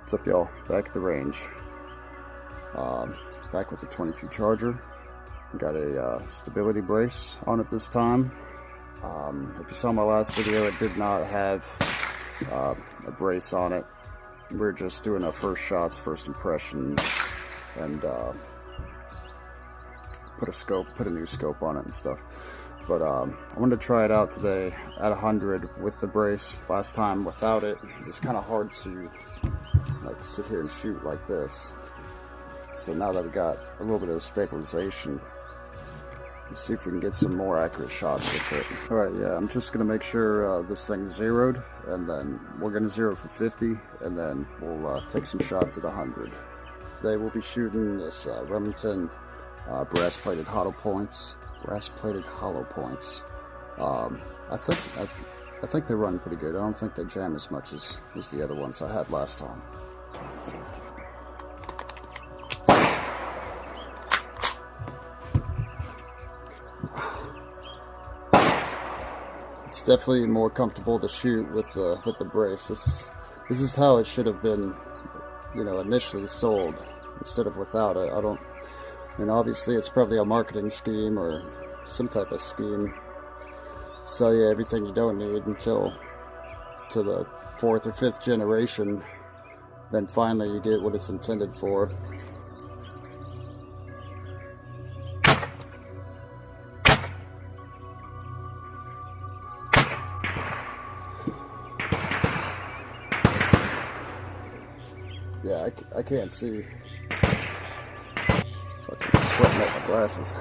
What's up, y'all? Back at the range. Back with the 22 Charger. Got a stability brace on it this time. If you saw my last video, it did not have a brace on it. We're just doing our first shots, first impressions, and put a new scope on it and stuff. But I wanted to try it out today at 100 with the brace. Last time without it, it's kind of hard to like sit here and shoot like this. So now that we got a little bit of stabilization, let's see if we can get some more accurate shots with it. Alright, yeah, I'm just going to make sure this thing's zeroed, and then we're going to zero for 50, and then we'll take some shots at 100. Today we'll be shooting this Remington brass-plated hollow points. I think they run pretty good. I don't think they jam as much as the other ones I had last time. It's definitely more comfortable to shoot with the brace. This is how it should have been, you know, initially sold instead of without it. I mean, obviously it's probably a marketing scheme or some type of scheme. Sell you everything you don't need until to the 4th or 5th generation. Then finally you get what it's intended for. Yeah, I can't see. Fucking sweating out my glasses.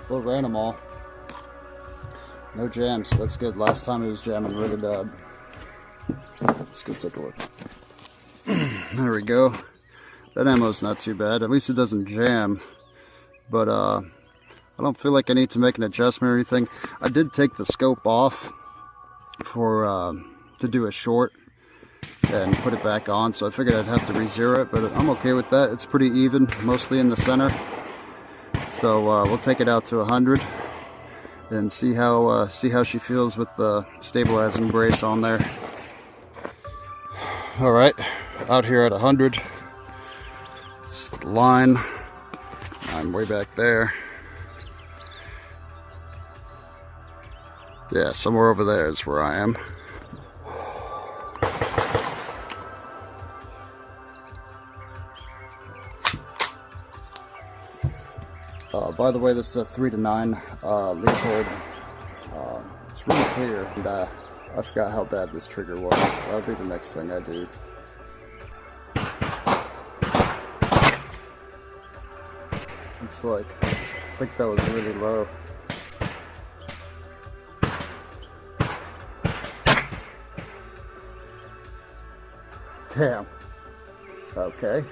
Well, ran them all. No jams, so that's good. Last time it was jamming really bad. Let's go take a look. There we go. That ammo's not too bad. At least it doesn't jam. But I don't feel like I need to make an adjustment or anything. I did take the scope off for to do a short and put it back on, so I figured I'd have to re-zero it, but I'm okay with that. It's pretty even, mostly in the center. So we'll take it out to 100 and see how she feels with the stabilizing brace on there. All right, out here at 100. It's the line. I'm way back there. Yeah, somewhere over there is where I am. By the way, this is a 3 to 9 Leopold. It's really clear, and I forgot how bad this trigger was. That'll be the next thing I do. Looks like, I think that was really low. Damn. Okay.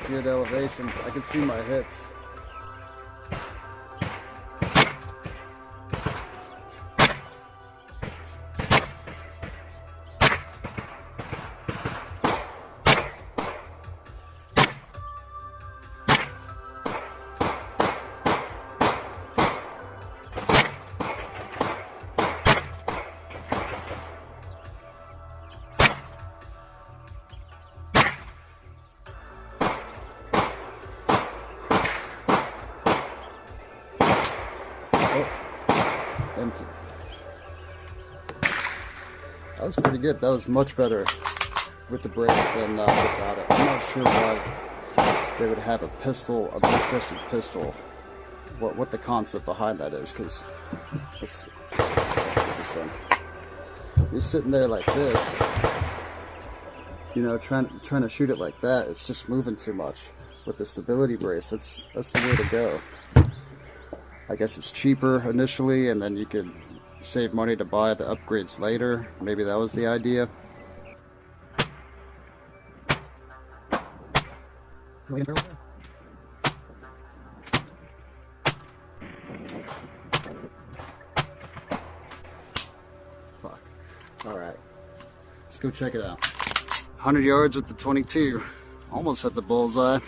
Good elevation. I can see my hits. Empty. That was pretty good. That was much better with the brace than without it. I'm not sure why they would have a pistol, a butt-twisted pistol. What the concept behind that is, because it's this thing. You're sitting there like this, you know, trying to shoot it like that. It's just moving too much. With the stability brace, that's the way to go. I guess it's cheaper initially, and then you could save money to buy the upgrades later. Maybe that was the idea. Fuck. Alright. Let's go check it out. 100 yards with the 22. Almost hit the bullseye.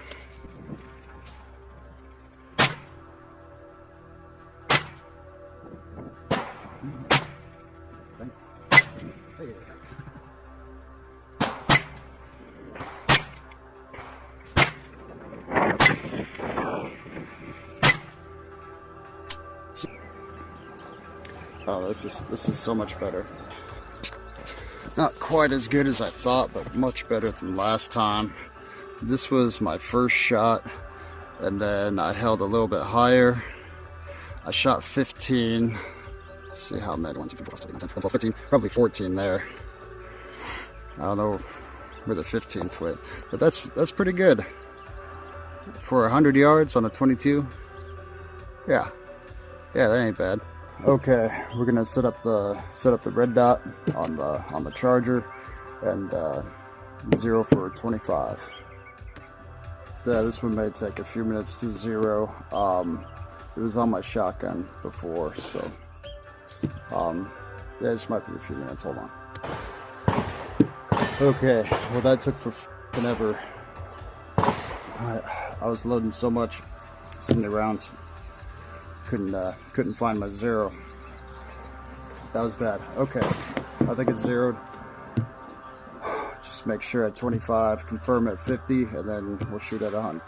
Oh, this is so much better. Not quite as good as I thought, but much better than last time. This was my first shot, and then I held a little bit higher. I shot 15. Let's see how many. 1, 2, 3, 4, 5, 6, 7, 8, 9, 10, 11, 12, 15. Probably 14 there. I don't know where the 15th went, but that's pretty good for 100 yards on a 22. Yeah, that ain't bad. Okay, we're gonna set up the red dot on the charger and 0 for 25. Yeah, this one may take a few minutes to 0. It was on my shotgun before, so yeah, it just might be a few minutes. Hold on. Okay, well that took forever. I was loading so much, so many rounds. Couldn't find my 0. That was bad. Okay, I think it's 0'd. Just make sure at 25, confirm at 50, and then we'll shoot at 100.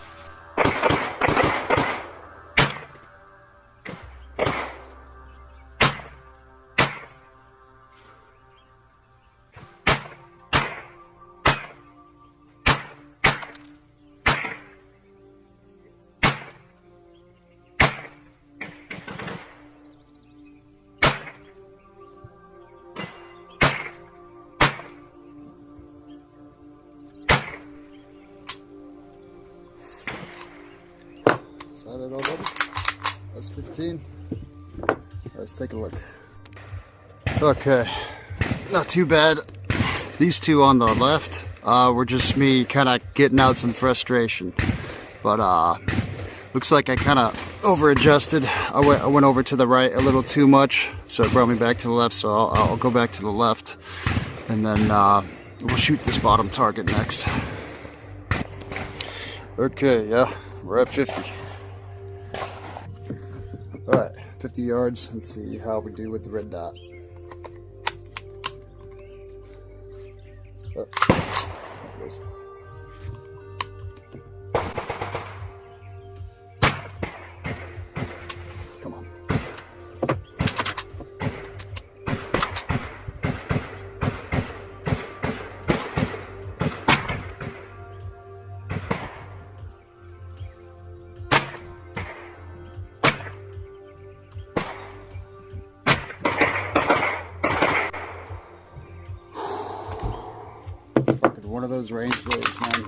Is that it already? That's 15. Let's take a look. Okay, not too bad. These two on the left were just me kind of getting out some frustration. But looks like I kind of over-adjusted. I went over to the right a little too much, so it brought me back to the left. So I'll go back to the left, and then we'll shoot this bottom target next. Okay, yeah, we're at 50. Alright, 50 yards. Let's see how we do with the red dot. Oh, there it is. Come on. One of those range days, man.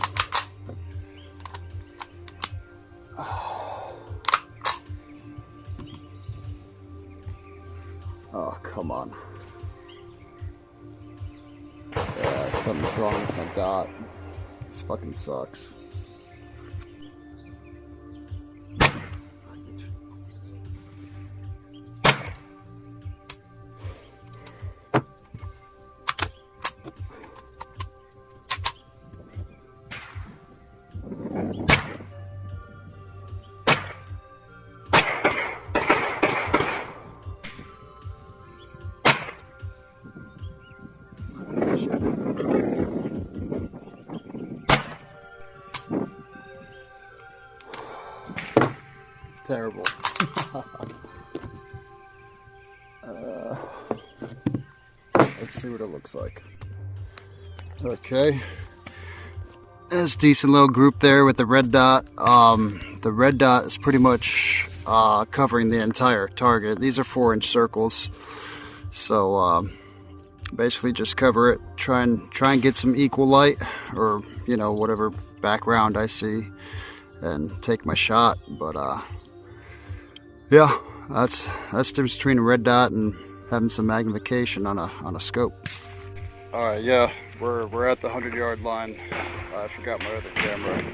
Oh, come on. Yeah, something's wrong with my dot. This fucking sucks. Terrible. Let's see what it looks like. Okay. There's a decent little group there with the red dot. The red dot is pretty much covering the entire target. These are 4-inch circles. So basically just cover it. Try and get some equal light, or you know, whatever background I see, and take my shot. But yeah, that's the difference between a red dot and having some magnification on a scope. All right, yeah, we're at the 100-yard line. I forgot my other camera.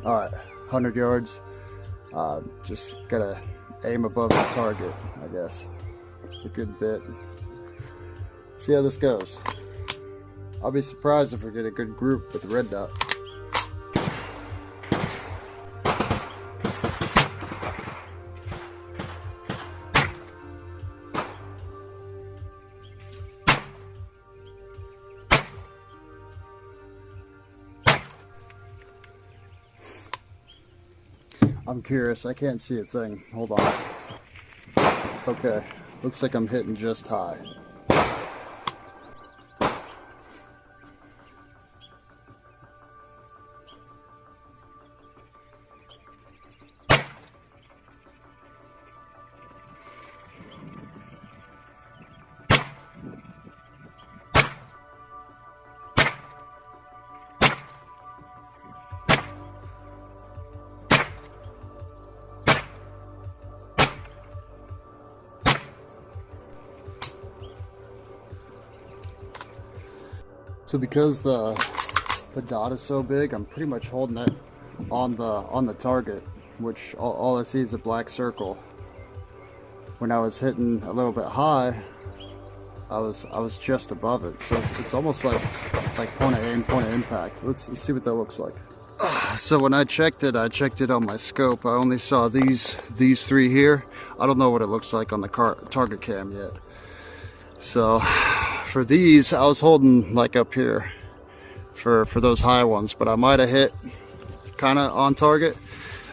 All right, 100 yards. Just gotta aim above the target, I guess, a good bit. See how this goes. I'll be surprised if we get a good group with the red dot. I'm curious, I can't see a thing. Hold on. Okay, looks like I'm hitting just high. So because the dot is so big, I'm pretty much holding it on the target, which all I see is a black circle. When I was hitting a little bit high, I was just above it. So it's almost like point of aim, point of impact. Let's see what that looks like. So when I checked it on my scope. I only saw these three here. I don't know what it looks like on the target cam yet. So for these, I was holding like up here for those high ones, but I might have hit kind of on target,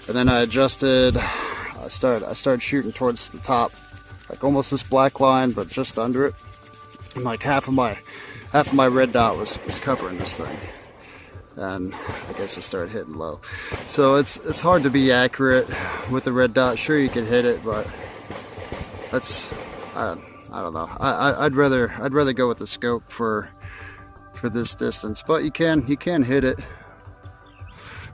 and then I adjusted. I started shooting towards the top, like almost this black line, but just under it. And like half of my red dot was covering this thing, and I guess I started hitting low. So it's hard to be accurate with the red dot. Sure, you can hit it, but that's I don't know. I'd rather go with the scope for this distance, but you can hit it.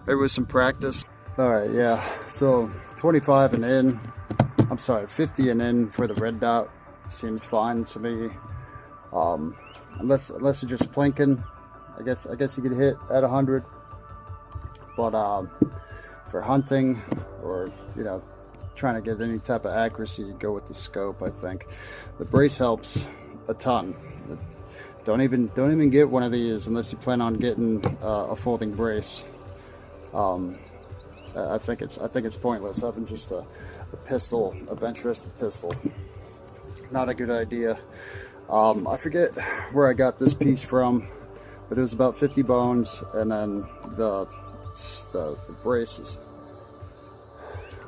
There was some practice. All right, yeah. So 25 and in. I'm sorry, 50 and in for the red dot seems fine to me. Unless you're just plinking, I guess you could hit at 100. But for hunting or trying to get any type of accuracy, go with the scope. I think the brace helps a ton. Don't even get one of these unless you plan on getting a folding brace. I think it's pointless having just a pistol, a bench rested pistol. Not a good idea. I forget where I got this piece from, but it was about 50 bones, and then the braces.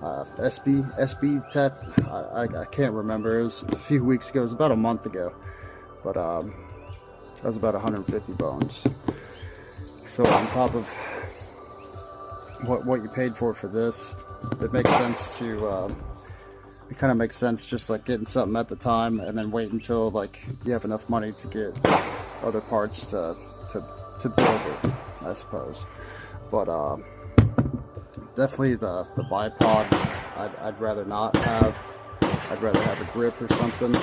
SB Tet, I can't remember. It was a few weeks ago. It was about a month ago, but that was about 150 bones. So on top of what you paid for this, it makes sense to it kind of makes sense just like getting something at the time and then wait until like you have enough money to get other parts to build it, I suppose. But definitely the bipod, I'd rather not have. I'd rather have a grip or something.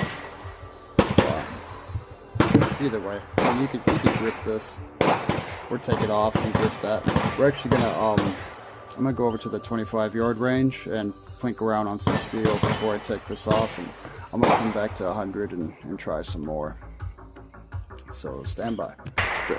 Either way, I mean, you could grip this or take it off and grip that. We're actually gonna I'm gonna go over to the 25-yard range and plink around on some steel before I take this off, and I'm gonna come back to 100 and try some more. So stand by. Good.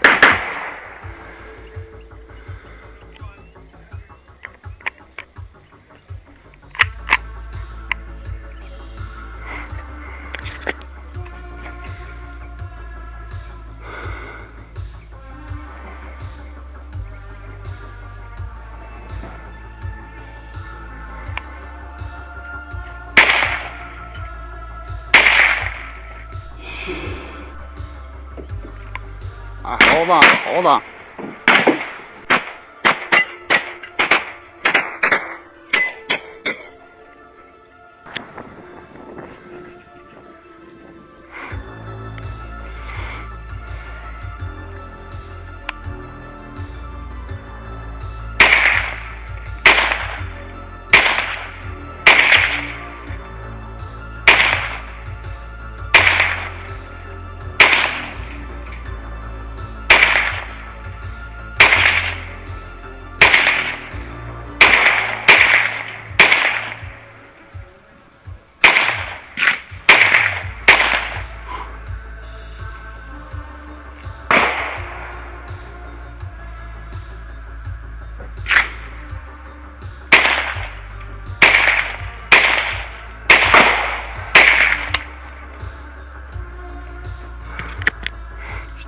Hold on.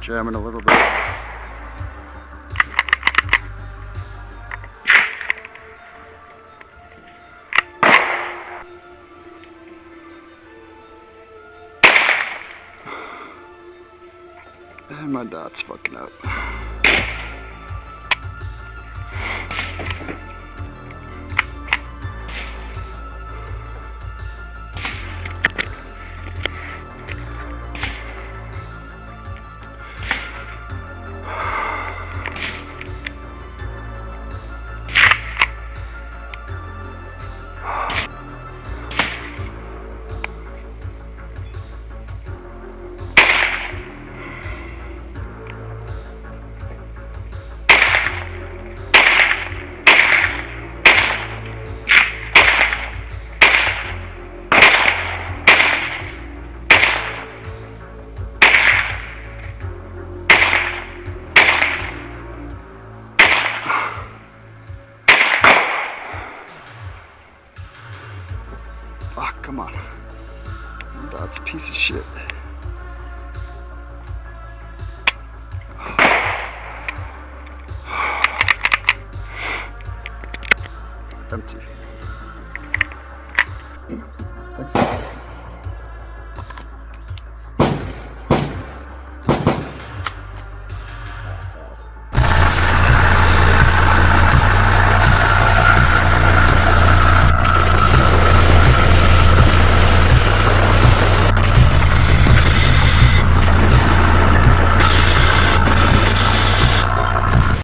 jamming a little bit. And my dot's fucking up. Oh, come on. That's a piece of shit. Empty. Thanks for watching.